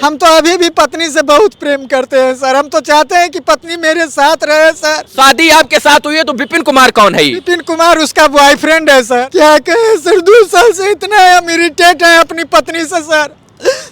हम तो अभी भी पत्नी से बहुत प्रेम करते हैं सर। हम तो चाहते हैं कि पत्नी मेरे साथ रहे सर। शादी आपके साथ हुई है तो विपिन कुमार कौन है? विपिन कुमार उसका बॉयफ्रेंड है सर। क्या कहे सर, 2 साल से इतना हम इरिटेट है अपनी पत्नी से सर।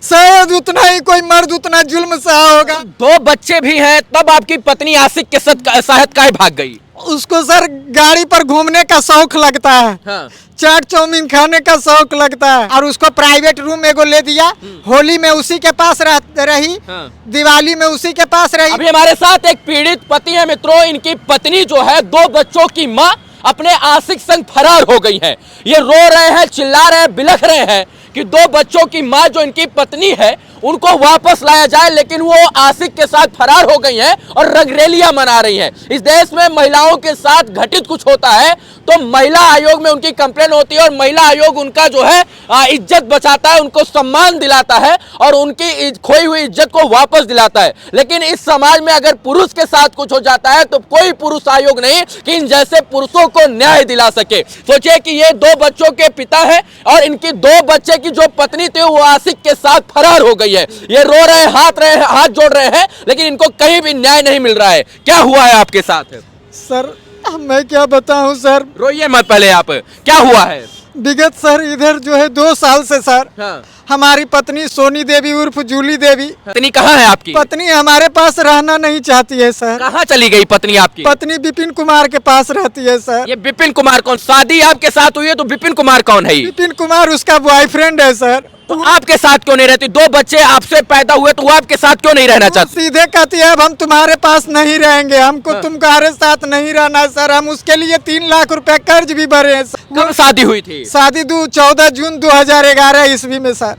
शायद उतना ही कोई मर्द उतना जुल्म सहा होगा। 2 बच्चे भी हैं, तब आपकी पत्नी आशिक के साथ काहे भाग गई? उसको सर गाड़ी पर घूमने का शौक लगता है। हाँ। चाट चाउमीन खाने का शौक लगता है और उसको प्राइवेट रूम एगो ले दिया। होली में उसी के पास रही। हाँ। दिवाली में उसी के पास रही। अभी हमारे साथ एक पीड़ित पति है मित्रों। इनकी पत्नी जो है 2 बच्चों की माँ अपने आशिक संग फरार हो गई है। ये रो रहे हैं, चिल्ला रहे हैं, बिलख रहे हैं कि 2 बच्चों की माँ जो इनकी पत्नी है उनको वापस लाया जाए, लेकिन वो आशिक के साथ फरार हो गई हैं और रंगरेलियां मना रही हैं। इस देश में महिलाओं के साथ घटित कुछ होता है तो महिला आयोग में उनकी कंप्लेन होती है और महिला आयोग उनका जो है इज्जत बचाता है, उनको सम्मान दिलाता है और उनकी खोई हुई इज्जत को वापस दिलाता है। लेकिन इस समाज में अगर पुरुष के साथ कुछ हो जाता है तो कोई पुरुष आयोग नहीं कि इन जैसे पुरुषों को न्याय दिला सके। सोचिए कि ये 2 बच्चों के पिता है और इनकी 2 बच्चे की जो पत्नी थी वो आशिक के साथ फरार हो गई है। ये रो रहे हैं, हाथ जोड़ रहे हैं, लेकिन इनको कहीं भी न्याय नहीं मिल रहा है। क्या हुआ है आपके साथ? सर मैं क्या बताऊं सर। रोइए मत, पहले आप क्या हुआ है? विगत सर इधर जो है 2 साल से सर। हाँ। हमारी पत्नी सोनी देवी उर्फ जूली देवी। पत्नी कहाँ है आपकी? पत्नी हमारे पास रहना नहीं चाहती है सर। कहाँ चली गई पत्नी आपकी? पत्नी विपिन कुमार के पास रहती है सर। ये विपिन कुमार कौन? शादी आपके साथ हुई है तो विपिन कुमार कौन है? विपिन कुमार उसका बॉयफ्रेंड है सर। तो आपके साथ क्यों नहीं रहती? 2 बच्चे आपसे पैदा हुए तो वो आपके साथ क्यों नहीं रहना चाहती? सीधे कहती है अब हम तुम्हारे पास नहीं रहेंगे, हमको तुम्हारे साथ नहीं रहना है सर। हम उसके लिए 3 लाख रुपए कर्ज भी भरे हैं सर। कब शादी हुई थी? शादी 14 जून 2011 ईस्वी में सर।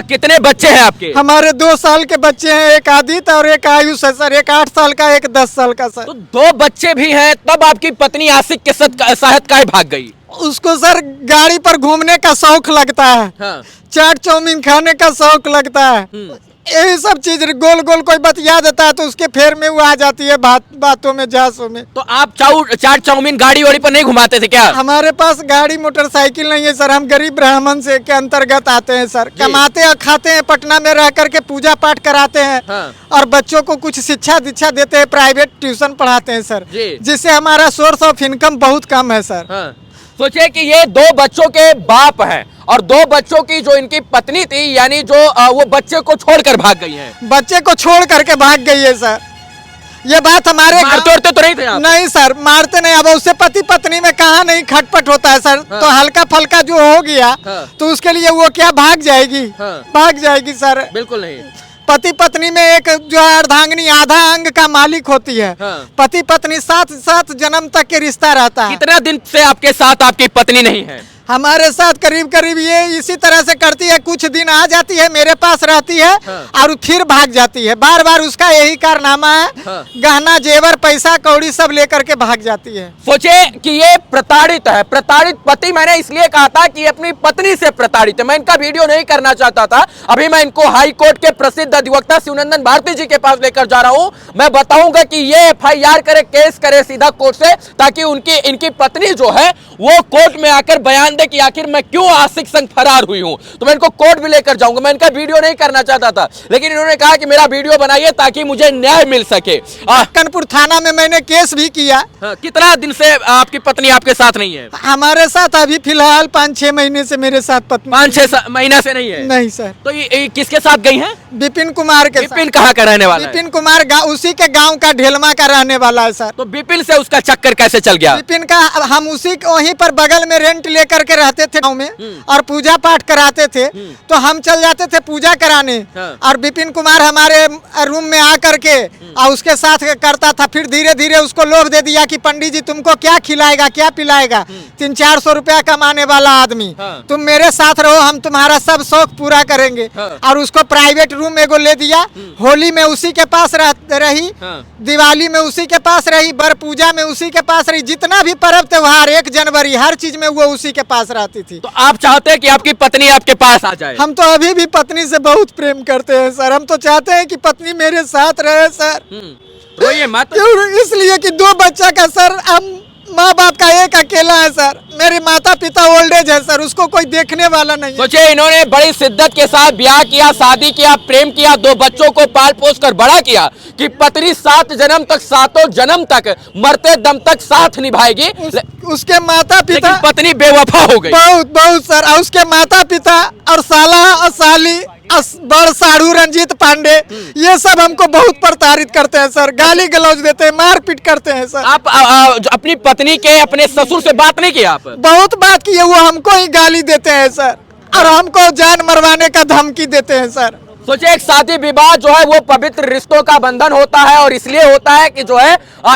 कितने बच्चे हैं आपके? हमारे 2 साल के बच्चे हैं, एक आदित्य और एक आयुष है सर। एक 8 साल का, एक 10 साल का सर। तो 2 बच्चे भी हैं, तब आपकी पत्नी आशिक के साथ काहे भाग गई? उसको सर गाड़ी पर घूमने का शौक लगता है। हाँ। चाट चाउमीन खाने का शौक लगता है। यही सब चीज गोल गोल कोई बतिया देता है तो उसके फेर में वो आ जाती है बातों में, जासों में। तो आप चाट चाउमीन गाड़ी वाड़ी पर नहीं घुमाते थे क्या? हमारे पास गाड़ी मोटरसाइकिल नहीं है सर। हम गरीब ब्राह्मण से के अंतर्गत आते हैं सर। कमाते और खाते हैं, पटना में रह करके पूजा पाठ कराते हैं। हाँ। और बच्चों को कुछ शिक्षा दीक्षा देते हैं, प्राइवेट ट्यूशन पढ़ाते हैं सर। जिससे हमारा सोर्स ऑफ इनकम बहुत कम है सर। हाँ। सोचिए कि ये 2 बच्चों के बाप हैं और 2 बच्चों की जो इनकी पत्नी थी, यानी जो वो बच्चे को छोड़कर भाग गई हैं। बच्चे को छोड़ करके भाग गई है सर। ये बात हमारे मारते तो नहीं थे आप? नहीं सर, मारते नहीं। अब उससे पति पत्नी में कहाँ नहीं खटपट होता है सर। हाँ। तो हल्का फल्का जो हो गया तो उसके लिए वो क्या भाग जाएगी? भाग जाएगी सर? बिल्कुल नहीं। पति पत्नी में एक जो है अर्धांगिनी आधा अंग का मालिक होती है। पति पत्नी 7 जन्म तक के रिश्ता रहता है। कितना दिन से आपके साथ आपकी पत्नी नहीं है? हमारे साथ करीब करीब ये इसी तरह से करती है। कुछ दिन आ जाती है, मेरे पास रहती है और फिर भाग जाती है। बार बार उसका यही कारनामा है। गहना जेवर पैसा कौड़ी सब लेकर के भाग जाती है। सोचे कि ये प्रताड़ित है, प्रताड़ित पति। मैंने इसलिए कहा था कि अपनी पत्नी से प्रताड़ित है। मैं इनका वीडियो नहीं करना चाहता था। अभी मैं इनको हाई कोर्ट के प्रसिद्ध अधिवक्ता शिवनंदन भारती जी के पास लेकर जा रहा हूँ। मैं बताऊंगा कि ये FIR करे, केस करे सीधा कोर्ट से, ताकि इनकी पत्नी जो है वो कोर्ट में आकर बयान दे कि आखिर मैं क्यों आशिक संग फरार हुई हूं। तो मैं इनको कोर्ट भी लेकर जाऊंगा। मैं इनका वीडियो नहीं करना चाहता था, लेकिन इन्होंने कहा कि मेरा वीडियो बनाइए ताकि मुझे न्याय मिल सके। कानपुर थाना में मैंने केस भी किया। कितना दिन से आपकी पत्नी आपके साथ नहीं है? हमारे साथ अभी फिलहाल 5-6 महीने से मेरे साथ पत्नी। 5-6 महीना से नहीं है? नहीं सर। तो ये किसके साथ गई हैं? विपिन कुमार के। विपिन कहाँ का रहने वाला है? विपिन कुमार उसी के गाँव का ढेलमा का रहने वाला है सर। तो विपिन से उसका चक्कर कैसे चल गया? विपिन का हम उसी वहीं पर बगल में रेंट लेकर के रहते थे गाँव में और पूजा पाठ कराते थे। तो हम चल जाते थे पूजा कराने और विपिन कुमार हमारे रूम में आकर के और उसके साथ करता था। फिर धीरे धीरे उसको लोभ दे दिया कि पंडित जी तुमको क्या खिलाएगा, क्या पिलाएगा। 300-400 रुपया कमाने वाला आदमी, तुम मेरे साथ रहो, हम तुम्हारा सब शौक पूरा करेंगे। और उसको प्राइवेट रूम एगो ले दिया। होली में उसी के पास रही, दिवाली में उसी के पास रही, बर पूजा में उसी के पास रही। जितना भी पर्व त्योहार, 1 जनवरी, हर चीज में वो उसी के पास रहती थी। तो आप चाहते हैं कि आपकी पत्नी आपके पास आ जाए? हम तो अभी भी पत्नी से बहुत प्रेम करते हैं सर। हम तो चाहते हैं कि पत्नी मेरे साथ रहे सर। रोइए मत। इसलिए कि 2 बच्चा का सर हम माँ बाप का एक अकेला है सर। मेरे माता पिता ओल्ड एज है सर, उसको कोई देखने वाला नहीं है। सोचिए, इन्होंने बड़ी शिद्दत के साथ ब्याह किया, शादी किया, प्रेम किया, 2 बच्चों को पाल पोस कर बड़ा किया कि पत्नी 7 जन्म तक, 7 जन्म तक, मरते दम तक साथ निभाएगी। उसके माता पिता, लेकिन पत्नी बेवफा हो गई। बहुत बहुत सर। और उसके माता पिता और साला और साली बड़ साड़ू रंजीत पांडे, ये सब हमको बहुत प्रताड़ित करते हैं सर, गाली गलौज देते हैं, मारपीट करते हैं सर। आप अपनी पत्नी के, अपने ससुर से बात नहीं किया आप? बहुत बात की है, वो हमको ही गाली देते हैं सर, और हमको जान मरवाने का धमकी देते हैं सर। सोचिए, एक शादी विवाह जो है वो पवित्र रिश्तों का बंधन होता है, और इसलिए होता है कि जो है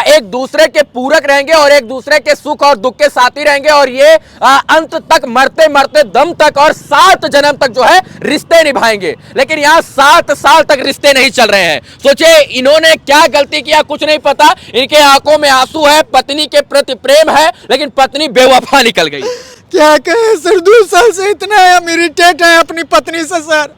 एक दूसरे के पूरक रहेंगे और एक दूसरे के सुख और दुख के साथी रहेंगे, और ये अंत तक, मरते मरते दम तक और 7 जन्म तक जो है रिश्ते निभाएंगे। लेकिन यहाँ 7 साल तक रिश्ते नहीं चल रहे हैं। सोचिए, इन्होंने क्या गलती किया कुछ नहीं पता, इनके आंखों में आंसू है, पत्नी के प्रति प्रेम है, लेकिन पत्नी बेवफा निकल गई। क्या कहे सर, 2 साल से इतना हम इरिटेट है अपनी पत्नी से सर।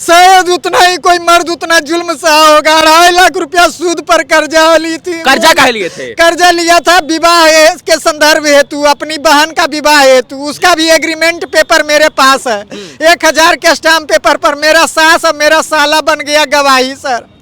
शायद उतना ही कोई मर्द उतना जुल्म सहा होगा। 2.5 लाख रुपया सूद पर कर्जा ली थी। कर्जा काहे लिए थे? कर्जा लिया था विवाह के संदर्भ हेतु, अपनी बहन का विवाह हेतु। उसका भी एग्रीमेंट पेपर मेरे पास है। 1000 के स्टाम्प पेपर पर मेरा सास और मेरा साला बन गया गवाही सर।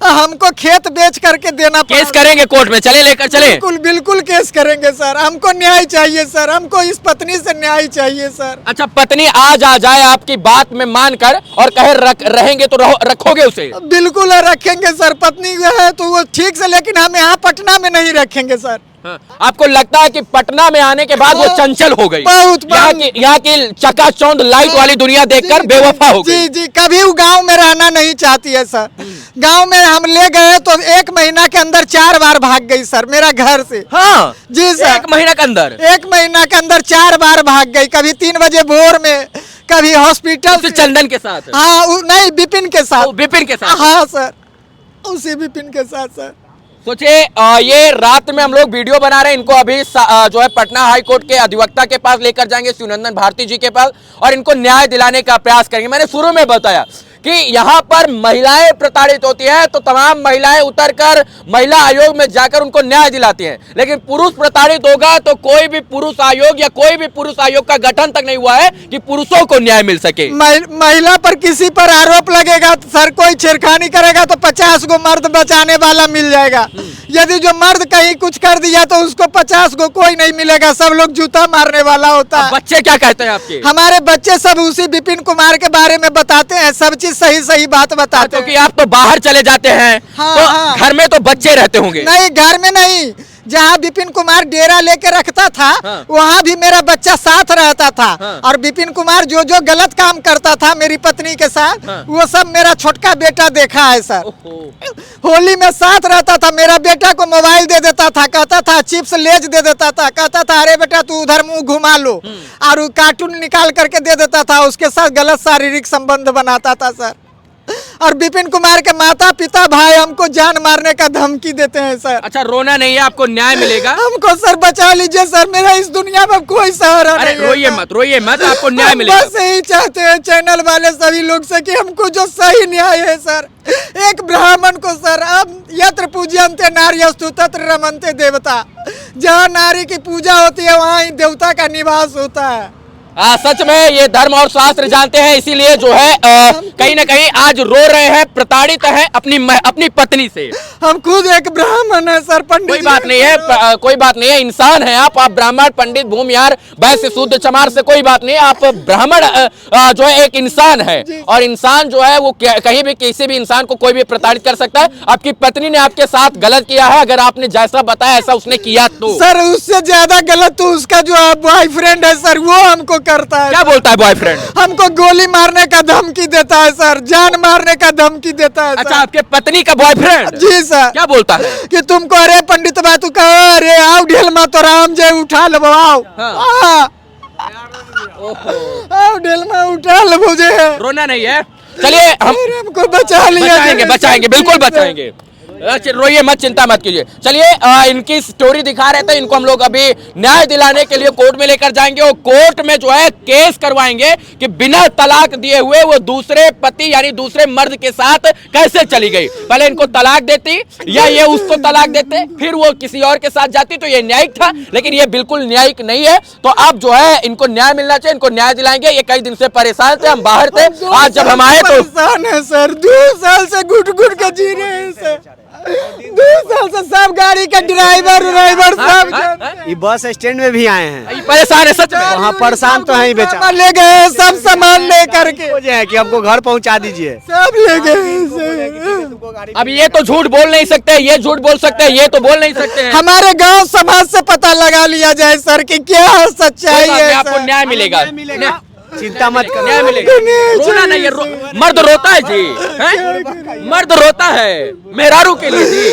हमको खेत बेच करके देना पड़ा। केस करेंगे कोर्ट में, चले लेकर चले। बिल्कुल बिल्कुल केस करेंगे सर, हमको न्याय चाहिए सर, हमको इस पत्नी से न्याय चाहिए सर। अच्छा, पत्नी आज आ जाए आपकी बात में मानकर और कहे रहेंगे तो रखोगे उसे? बिल्कुल रखेंगे सर, पत्नी है तो वो ठीक से, लेकिन हम यहाँ पटना में नहीं रखेंगे सर। हाँ। आपको लगता है कि पटना में आने के बाद वो चंचल हो गई? यहाँ की चकाचौंध लाइट वाली दुनिया देखकर बेवफा हो गई। जी जी, कभी वो गांव में रहना नहीं चाहती है सर। गांव में हम ले गए तो 1 महीना के अंदर 4 बार भाग गई सर मेरा घर से। हाँ जी सर, 1 महीना के अंदर? 1 महीना के अंदर 4 बार भाग गई, कभी 3 बजे भोर में, कभी हॉस्पिटल से। चंदन के साथ? हाँ, नहीं विपिन के साथ। विपिन के साथ? हाँ सर, उसी विपिन के साथ सर। सोचिए, ये रात में हम लोग वीडियो बना रहे हैं, इनको अभी जो है पटना हाई कोर्ट के अधिवक्ता के पास लेकर जाएंगे, शिवनंदन भारती जी के पास, और इनको न्याय दिलाने का प्रयास करेंगे। मैंने शुरू में बताया कि यहाँ पर महिलाएं प्रताड़ित होती है तो तमाम महिलाएं उतरकर महिला आयोग में जाकर उनको न्याय दिलाती हैं, लेकिन पुरुष प्रताड़ित होगा तो कोई भी पुरुष आयोग या कोई भी पुरुष आयोग का गठन तक नहीं हुआ है कि पुरुषों को न्याय मिल सके। महिला पर किसी पर आरोप लगेगा तो सर, कोई छेड़खानी करेगा तो 50 गो मर्द बचाने वाला मिल जाएगा। यदि जो मर्द कहीं कुछ कर दिया तो उसको 50 गो कोई नहीं मिलेगा, सब लोग जूता मारने वाला होता है। बच्चे क्या कहते हैं आपके? हमारे बच्चे सब उसी विपिन कुमार के बारे में बताते हैं, सब चीज सही सही बात बताते हैं। क्योंकि आप तो बाहर चले जाते हैं। हाँ, तो हाँ। घर में तो बच्चे रहते होंगे? नहीं, घर में नहीं, जहाँ विपिन कुमार डेरा लेके रखता था, हाँ। वहाँ भी मेरा बच्चा साथ रहता था। हाँ। और विपिन कुमार जो जो गलत काम करता था मेरी पत्नी के साथ, हाँ। वो सब मेरा छोटका बेटा देखा है सर। ओहो। होली में साथ रहता था, मेरा बेटा को मोबाइल दे देता था, कहता था चिप्स लेज दे देता था, कहता था अरे बेटा तू उधर मुंह घुमा लो, और वो कार्टून निकाल करके दे देता था, उसके साथ गलत शारीरिक संबंध बनाता था सर। और विपिन कुमार के माता पिता भाई हमको जान मारने का धमकी देते हैं सर। अच्छा, रोना नहीं है, आपको न्याय मिलेगा। हमको सर बचा लीजिए सर, मेरा इस दुनिया में कोई सहारा नहीं है। रोइए मत, रोइए मत, आपको न्याय मिलेगा। बस यही चाहते हैं चैनल वाले सभी लोग से कि हमको जो सही न्याय है सर, एक ब्राह्मण को सर, अब यत्र पूज्यन्ते नार्यस्तु तत्र रमन्ते देवता, जहाँ नारी की पूजा होती है वहाँ ही देवता का निवास होता है। सच में ये धर्म और शास्त्र जानते हैं, इसीलिए जो है कहीं ना कहीं आज रो रहे हैं, प्रताड़ित हैं अपनी पत्नी से। हम खुद एक ब्राह्मण है सर, पंडित। कोई बात नहीं है, कोई बात नहीं है, इंसान है आप ब्राह्मण पंडित भूमिहार वैश्य शूद्र चमार से कोई बात नहीं, आप ब्राह्मण जो है एक इंसान है, और इंसान जो है वो कहीं भी किसी भी इंसान को कोई भी प्रताड़ित कर सकता है। आपकी पत्नी ने आपके साथ गलत किया है, अगर आपने जैसा बताया ऐसा उसने किया तो सर उससे ज्यादा गलत तो उसका जो बॉयफ्रेंड है सर, वो हमको करता है। क्या बोलता है बॉयफ्रेंड? हमको गोली मारने का धमकी देता है सर, जान मारने का धमकी देता है। अच्छा, आपके पत्नी का बॉयफ्रेंड? जी सर। क्या बोलता है? कि तुमको अरे पंडित बा तू कहो, अरे आओ ढेल मा तो राम जय उठा लो, आओ आओ ढेल मा उठा लो, मुझे रोना नहीं है, चलिए हमको बचा लिया। बचाएंगे, बिल्कुल बचाएंगे। रोइए मत, चिंता मत कीजिए। चलिए इनकी स्टोरी दिखा रहे थे, इनको हम लोग अभी न्याय दिलाने के लिए कोर्ट में लेकर जाएंगे और कोर्ट में जो है केस करवाएंगे कि बिना तलाक दिए हुए वो दूसरे पति यानी दूसरे मर्द के साथ कैसे चली गई। पहले इनको तलाक देती या ये उसको तलाक देते, फिर वो किसी और के साथ जाती, तो ये न्यायिक था, लेकिन ये बिल्कुल न्यायिक नहीं है। तो अब जो है इनको न्याय मिलना चाहिए, इनको न्याय दिलाएंगे। ये कई दिन से परेशान थे, हम बाहर थे, आज जब हम आए तो परेशान है सर, 2 साल से घुट घुट के जी रहे हैं सर। 2 साल से सब गाड़ी का ड्राइवर सब ये बस स्टैंड में भी आए हैं, परेशान है सच में। वहाँ परेशान तो है ही बेचारा। ले गए सब सामान ले करके, वजह है कि हमको घर पहुँचा दीजिए। सब ले गए। अब ये तो झूठ बोल नहीं सकते, ये झूठ बोल सकते हैं, ये तो बोल नहीं सकते हैं। हमारे गांव समाज से पता लगा लिया जाए सर कि क्या सच्चाई है। आपको न्याय मिलेगा, चिंता मत करो, न्याय मिलेगा। रोना नहीं है, मर्द रोता है जी, हैं? मर्द रोता है मेहरारू के लिए जी।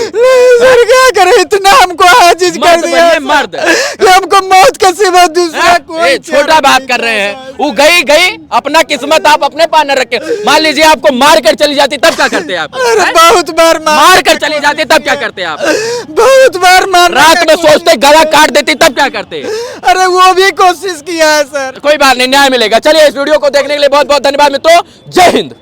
सर क्या करे, इतना हमको आजिज कर दिया मर्द कि हमको मौत के सिवा दूसरा कोई छोटा बात कर रहे हैं। वो गई अपना किस्मत आप अपने पास न रखे। मान लीजिए आपको मार कर चली जाती तब क्या करते आप? बहुत बार मार कर चली जाती तब क्या करते आप? बहुत बार मार, रात में सोचते गला काट देती तब क्या करते? अरे वो भी कोशिश किया है सर। कोई बात नहीं, न्याय मिलेगा। चलिए इस वीडियो को देखने के लिए बहुत बहुत धन्यवाद मित्रों। जय हिंद।